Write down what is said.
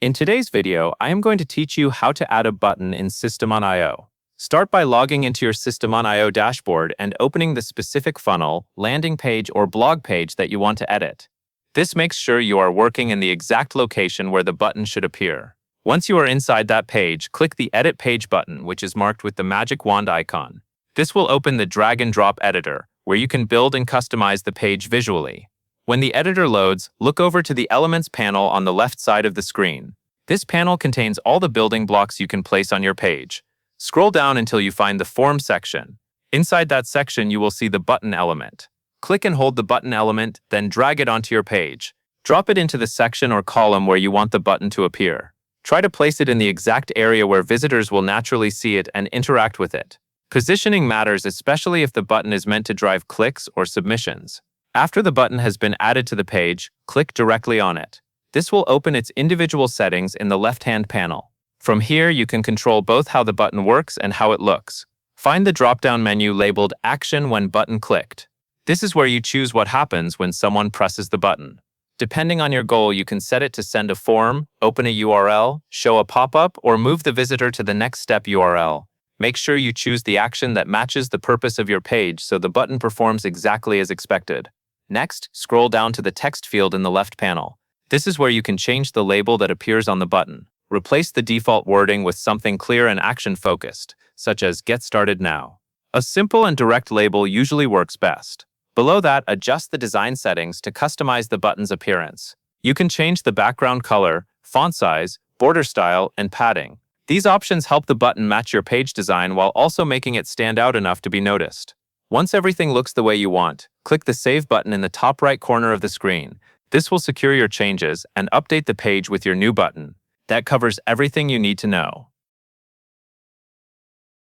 In today's video, I am going to teach you how to add a button in System on I/O. Start by logging into your System on I/O dashboard and opening the specific funnel, landing page, or blog page that you want to edit. This makes sure you are working in the exact location where the button should appear. Once you are inside that page, click the Edit Page button, which is marked with the magic wand icon. This will open the drag and drop editor, where you can build and customize the page visually. When the editor loads, look over to the Elements panel on the left side of the screen. This panel contains all the building blocks you can place on your page. Scroll down until you find the Form section. Inside that section, you will see the button element. Click and hold the button element, then drag it onto your page. Drop it into the section or column where you want the button to appear. Try to place it in the exact area where visitors will naturally see it and interact with it. Positioning matters, especially if the button is meant to drive clicks or submissions. After the button has been added to the page, click directly on it. This will open its individual settings in the left-hand panel. From here, you can control both how the button works and how it looks. Find the drop-down menu labeled Action When Button Clicked. This is where you choose what happens when someone presses the button. Depending on your goal, you can set it to send a form, open a URL, show a pop-up, or move the visitor to the next step URL. Make sure you choose the action that matches the purpose of your page so the button performs exactly as expected. Next, scroll down to the text field in the left panel. This is where you can change the label that appears on the button. Replace the default wording with something clear and action-focused, such as Get Started Now. A simple and direct label usually works best. Below that, adjust the design settings to customize the button's appearance. You can change the background color, font size, border style, and padding. These options help the button match your page design while also making it stand out enough to be noticed. Once everything looks the way you want, click the Save button in the top right corner of the screen. This will secure your changes and update the page with your new button. That covers everything you need to know.